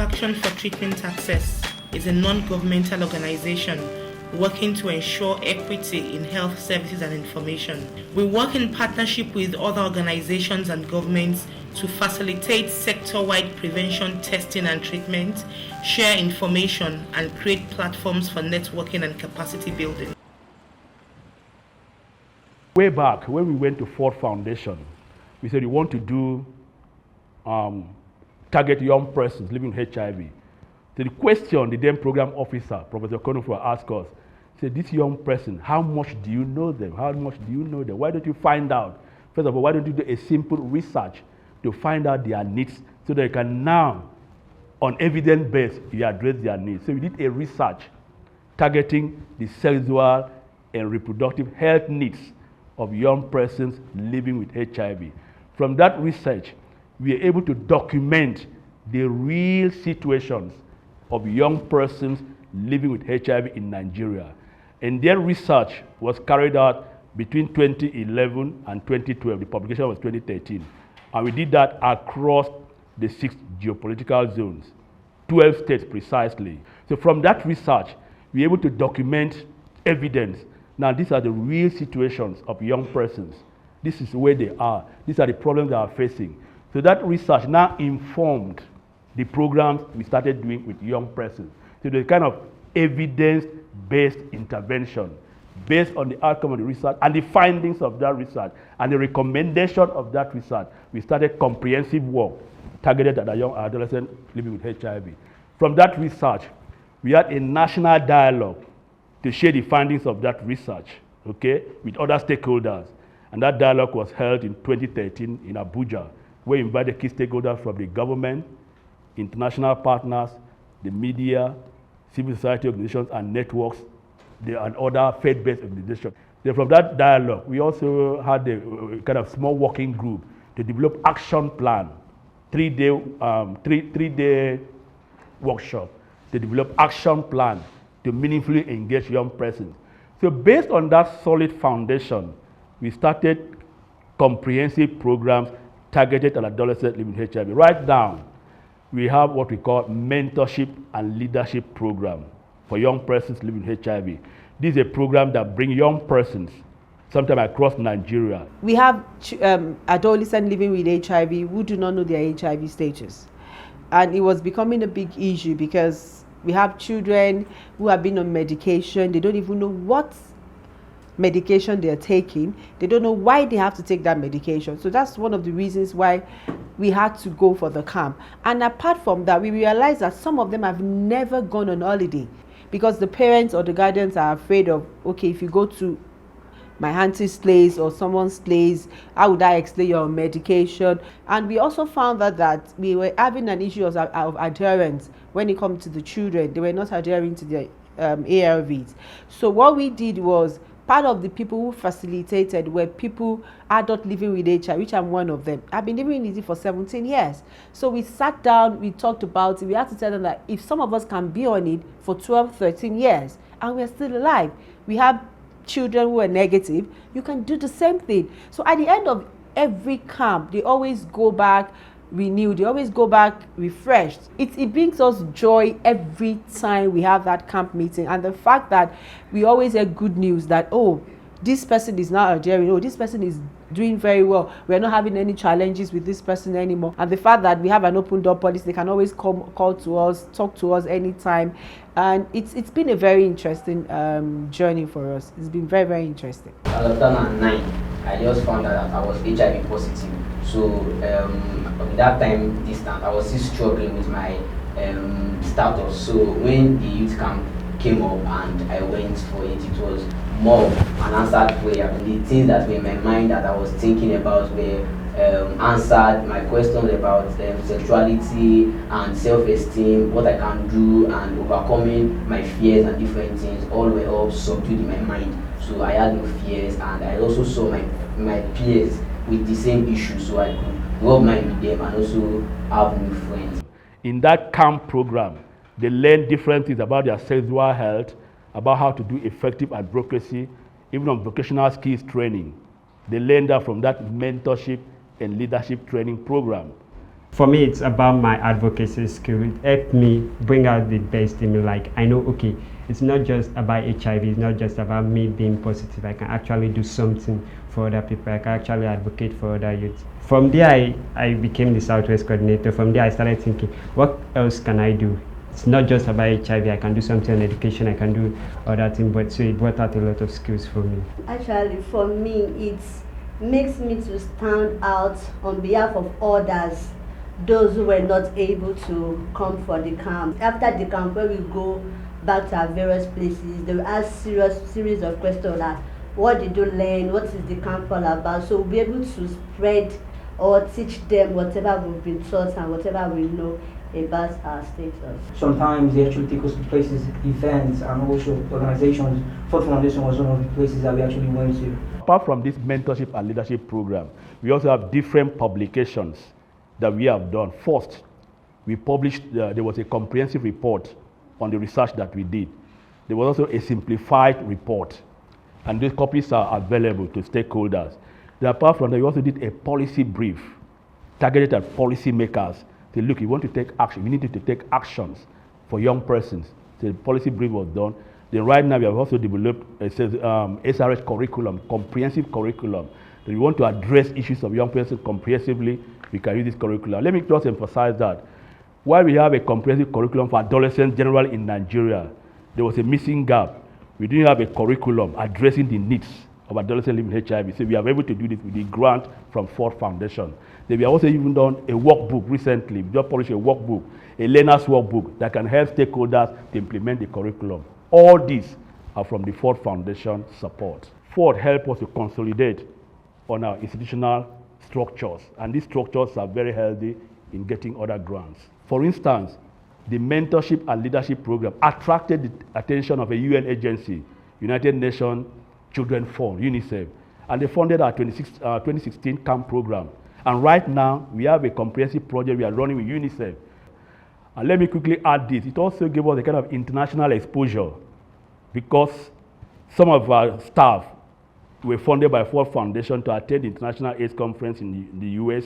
Action for Treatment Access is a non-governmental organization working to ensure equity in health services and information. We work in partnership with other organizations and governments to facilitate sector-wide prevention, testing and treatment, share information, and create platforms for networking and capacity building. Way back when we went to Ford Foundation, we said we want to do target young persons living with HIV. So the question the then program officer, Professor Konofo, asked us, said, this young person, how much do you know them? How much do you know them? Why don't you find out? First of all, why don't you do a simple research to find out their needs so that you can now, on evidence base, you address their needs. So we did a research targeting the sexual and reproductive health needs of young persons living with HIV. From that research, we are able to document the real situations of young persons living with HIV in Nigeria. And their research was carried out between 2011 and 2012. The publication was 2013. And we did that across the 6 geopolitical zones, 12 states precisely. So from that research, we were able to document evidence. Now, these are the real situations of young persons. This is where they are. These are the problems they are facing. So that research now informed the programs we started doing with young persons. So the kind of evidence-based intervention based on the outcome of the research and the findings of that research and the recommendation of that research, we started comprehensive work targeted at a young adolescent living with HIV. From that research, we had a national dialogue to share the findings of that research, okay, with other stakeholders. And that dialogue was held in 2013 in Abuja, where we invited key stakeholders from the government, international partners, the media, civil society organizations and networks, and other faith-based organizations. Then from that dialogue, we also had a kind of small working group to develop action plan, three-day workshop to develop action plan to meaningfully engage young persons. So based on that solid foundation, we started comprehensive programs targeted at adolescents living with HIV. Right now, we have what we call mentorship and leadership program for young persons living with HIV. This is a program that brings young persons, sometimes across Nigeria. We have adolescents living with HIV who do not know their HIV status. And it was becoming a big issue because we have children who have been on medication. They don't even know what medication they're taking. They don't know why they have to take that medication. So that's one of the reasons why we had to go for the camp. And apart from that, we realized that some of them have never gone on holiday because the parents or the guardians are afraid of, okay, if you go to my auntie's place or someone's place, how would I explain your medication? And we also found that we were having an issue of adherence when it comes to the children. They were not adhering to their ARVs. So what we did was, part of the people who facilitated were people, adults living with HIV, which I'm one of them. I've been living with it for 17 years. So we sat down, we talked about it. We had to tell them that if some of us can be on it for 12, 13 years, and we're still alive, we have children who are negative, you can do the same thing. So at the end of every camp, they always go back renewed, they always go back refreshed. It brings us joy every time we have that camp meeting, and the fact that we always hear good news that, oh, this person is now adhering, oh, this person is doing very well, we're not having any challenges with this person anymore. And the fact that we have an open door policy, they can always call to us, talk to us anytime. And it's been a very interesting journey for us. It's been very, very interesting. As of 2009, I just found out that I was HIV positive. So from that time distant, I was still struggling with my status. So when the youth camp came up and I went for it, it was more an answered prayer. The things that were in my mind that I was thinking about were answered. My questions about sexuality and self-esteem, what I can do, and overcoming my fears and different things, all were all subdued in my mind. So I had no fears, and I also saw my peers with the same issues, so I could rub mind with them and also have new friends. In that camp program, they learn different things about their sexual health, about how to do effective advocacy, even on vocational skills training. They learn that from that mentorship and leadership training program. For me, it's about my advocacy skill. It helped me bring out the best in me. Like, I know, okay, it's not just about HIV, it's not just about me being positive. I can actually do something for other people. I can actually advocate for other youth. From there, I became the Southwest coordinator. From there, I started thinking, what else can I do? It's not just about HIV. I can do something on education. I can do other things. But so it brought out a lot of skills for me. Actually, for me, it makes me to stand out on behalf of others, those who were not able to come for the camp. After the camp, when we go back to our various places, they will ask series of questions like, what did you learn? What is the camp all about? So we'll be able to spread or teach them whatever we've been taught and whatever we know about our status. Sometimes they actually take us to places, events, and also organizations. Fourth Foundation was one of the places that we actually went to. Apart from this mentorship and leadership program, we also have different publications that we have done. First, we published, there was a comprehensive report on the research that we did. There was also a simplified report, and these copies are available to stakeholders. Then apart from that, we also did a policy brief targeted at policy makers. Say, look, you want to take action, we need to take actions for young persons. So the policy brief was done. Then right now we have also developed a SRH curriculum, comprehensive curriculum. That we want to address issues of young persons comprehensively, we can use this curriculum. Let me just emphasize that while we have a comprehensive curriculum for adolescents generally in Nigeria, there was a missing gap. We didn't have a curriculum addressing the needs of adolescents living with HIV. So we are able to do this with the grant from Ford Foundation. Then we have also even done a workbook recently. We just published a workbook, a learner's workbook that can help stakeholders to implement the curriculum. All these are from the Ford Foundation support. Ford helped us to consolidate on our institutional structures, and these structures are very healthy in getting other grants. For instance, the mentorship and leadership program attracted the attention of a UN agency, United Nations Children Fund, UNICEF, and they funded our 2016 camp program. And right now, we have a comprehensive project we are running with UNICEF. And let me quickly add this. It also gave us a kind of international exposure because some of our staff were funded by Ford Foundation to attend the International AIDS Conference in the US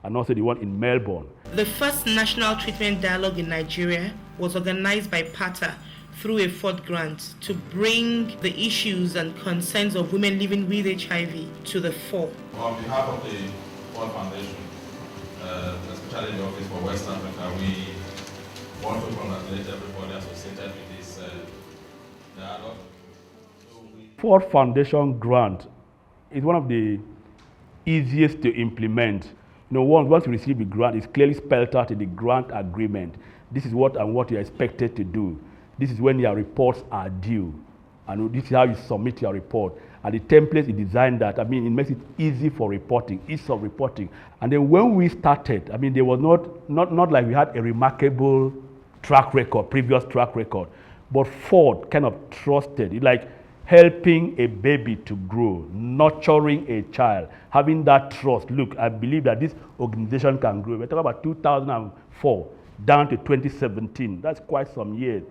and also the one in Melbourne. The first National Treatment Dialogue in Nigeria was organized by PATA through a Ford grant to bring the issues and concerns of women living with HIV to the fore. On behalf of the Ford Foundation, especially the Office for West Africa, we want to congratulate everybody associated with this dialogue. Ford Foundation grant is one of the easiest to implement. You know, once you receive the grant, it's clearly spelled out in the grant agreement. This is what you're expected to do. This is when your reports are due. And this is how you submit your report. And the template is designed that, it makes it easy for reporting, ease of reporting. And then when we started, there was not like we had a remarkable previous track record, but Ford kind of trusted it, like helping a baby to grow, nurturing a child, having that trust. Look, I believe that this organization can grow. We're talking about 2004 down to 2017. That's quite some years.